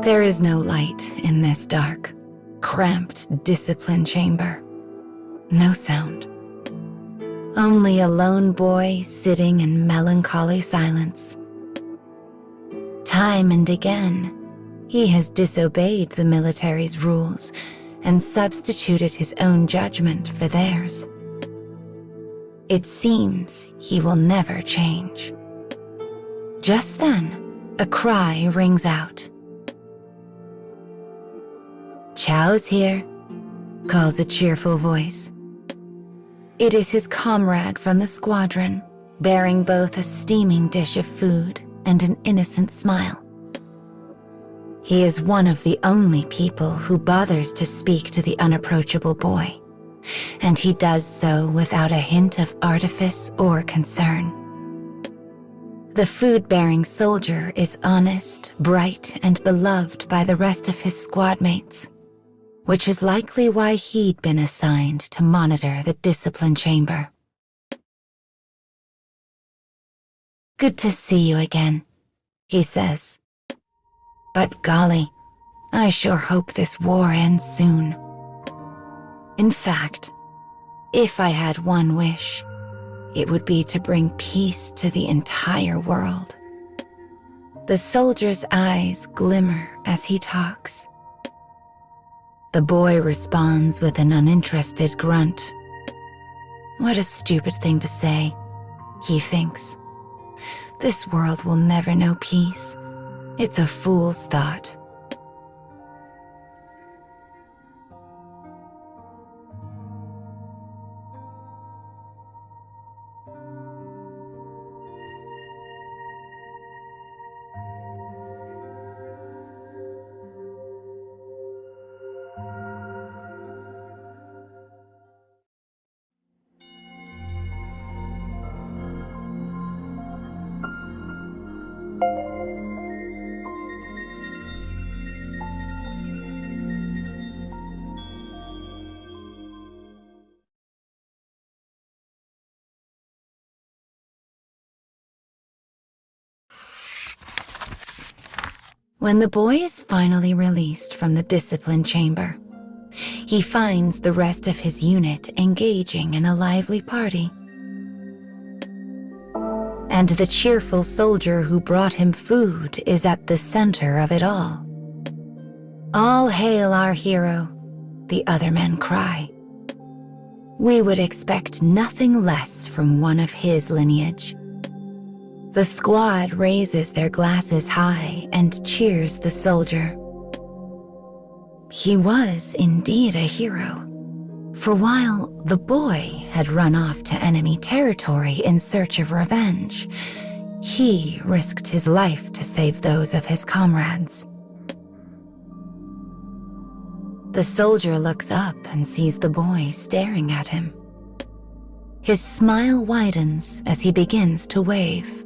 There is no light in this dark, cramped discipline chamber. No sound. Only a lone boy sitting in melancholy silence. Time and again, he has disobeyed the military's rules and substituted his own judgment for theirs. It seems he will never change. Just then, a cry rings out. "Chow's here," calls a cheerful voice. It is his comrade from the squadron, bearing both a steaming dish of food and an innocent smile. He is one of the only people who bothers to speak to the unapproachable boy, and he does so without a hint of artifice or concern. The food-bearing soldier is honest, bright, and beloved by the rest of his squad mates, which is likely why he'd been assigned to monitor the discipline chamber. "Good to see you again," he says. "But golly, I sure hope this war ends soon. In fact, if I had one wish, it would be to bring peace to the entire world." The soldier's eyes glimmer as he talks. The boy responds with an uninterested grunt. What a stupid thing to say, he thinks. This world will never know peace. It's a fool's thought. When the boy is finally released from the discipline chamber, he finds the rest of his unit engaging in a lively party. And the cheerful soldier who brought him food is at the center of it all. "All hail our hero," the other men cry. We would expect nothing less from one of his lineage. The squad raises their glasses high and cheers the soldier. He was indeed a hero, for while the boy had run off to enemy territory in search of revenge, he risked his life to save those of his comrades. The soldier looks up and sees the boy staring at him. His smile widens as he begins to wave.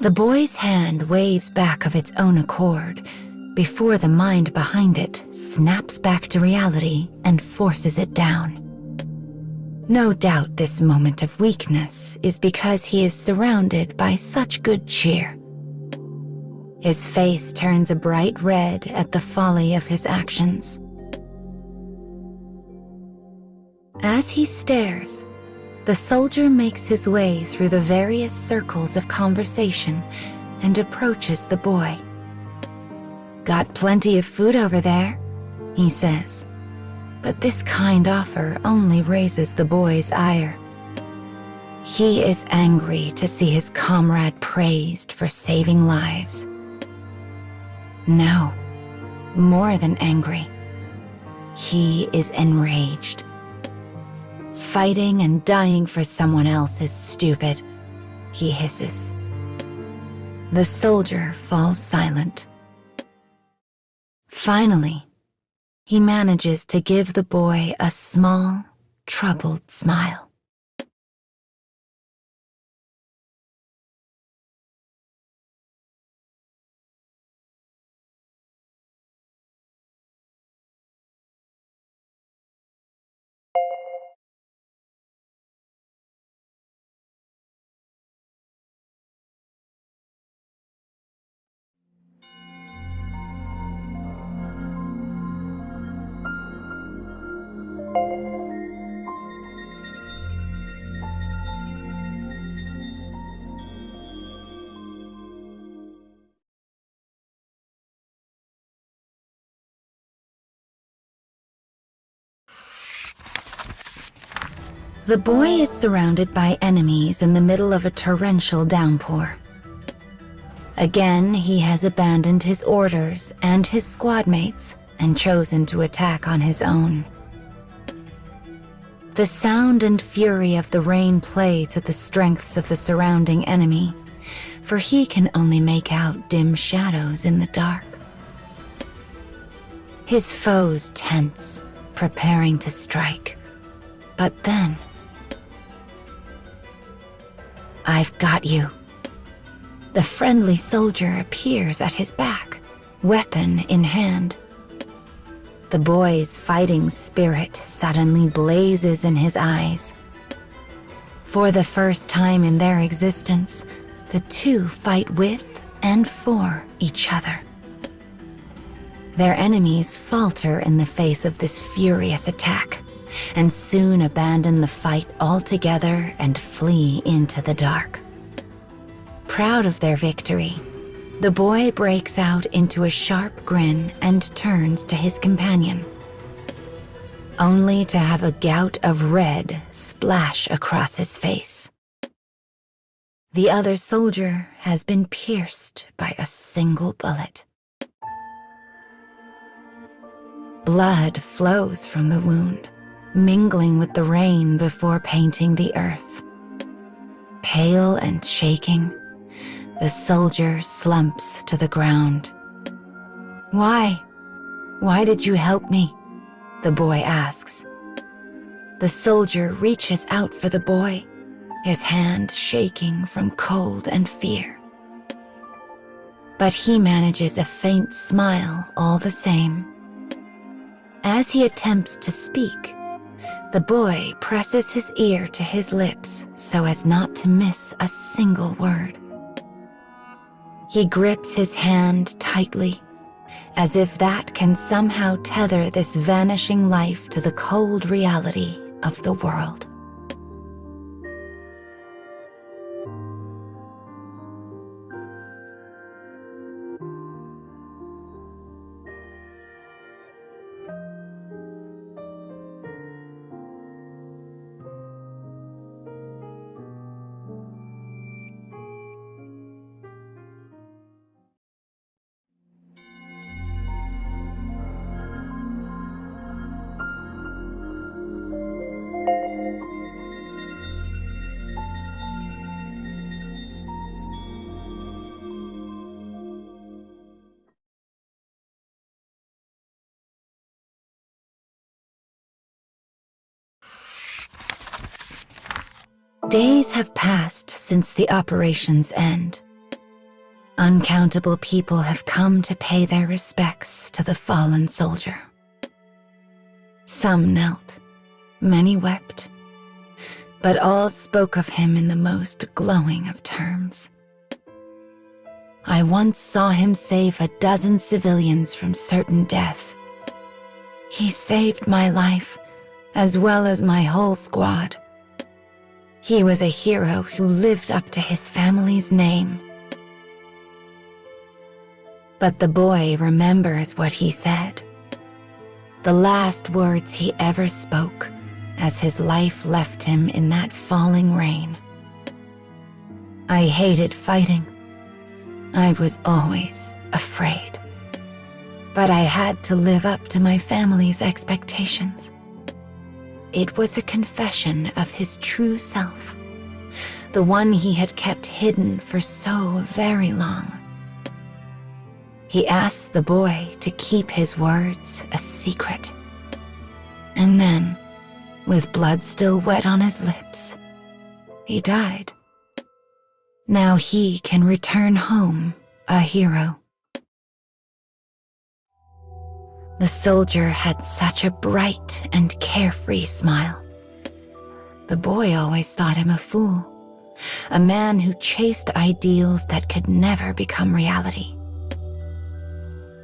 The boy's hand waves back of its own accord before the mind behind it snaps back to reality and forces it down. No doubt this moment of weakness is because he is surrounded by such good cheer. His face turns a bright red at the folly of his actions. As he stares, the soldier makes his way through the various circles of conversation and approaches the boy. "Got plenty of food over there," he says, but this kind offer only raises the boy's ire. He is angry to see his comrade praised for saving lives. No, more than angry. He is enraged. "Fighting and dying for someone else is stupid," he hisses. The soldier falls silent. Finally, he manages to give the boy a small, troubled smile. The boy is surrounded by enemies in the middle of a torrential downpour. Again, he has abandoned his orders and his squad mates and chosen to attack on his own. The sound and fury of the rain play to the strengths of the surrounding enemy, for he can only make out dim shadows in the dark. His foes tense, preparing to strike. But then... "I've got you." The friendly soldier appears at his back, weapon in hand. The boy's fighting spirit suddenly blazes in his eyes. For the first time in their existence, the two fight with and for each other. Their enemies falter in the face of this furious attack, and soon abandon the fight altogether and flee into the dark. Proud of their victory, the boy breaks out into a sharp grin and turns to his companion, only to have a gout of red splash across his face. The other soldier has been pierced by a single bullet. Blood flows from the wound, mingling with the rain before painting the earth. Pale and shaking, the soldier slumps to the ground. "Why? Why did you help me?" the boy asks. The soldier reaches out for the boy, his hand shaking from cold and fear. But he manages a faint smile all the same. As he attempts to speak, the boy presses his ear to his lips so as not to miss a single word. He grips his hand tightly, as if that can somehow tether this vanishing life to the cold reality of the world. Days have passed since the operation's end. Uncountable people have come to pay their respects to the fallen soldier. Some knelt, many wept, but all spoke of him in the most glowing of terms. I once saw him save a dozen civilians from certain death. He saved my life, as well as my whole squad. He was a hero who lived up to his family's name. But the boy remembers what he said, the last words he ever spoke as his life left him in that falling rain. "I hated fighting. I was always afraid. But I had to live up to my family's expectations." It was a confession of his true self, the one he had kept hidden for so very long. He asked the boy to keep his words a secret. And then, with blood still wet on his lips, he died. Now he can return home a hero. The soldier had such a bright and carefree smile. The boy always thought him a fool, a man who chased ideals that could never become reality.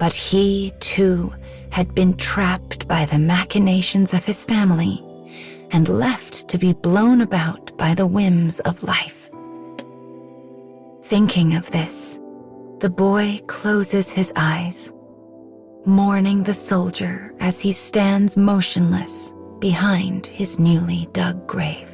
But he, too, had been trapped by the machinations of his family and left to be blown about by the whims of life. Thinking of this, the boy closes his eyes, mourning the soldier as he stands motionless behind his newly dug grave.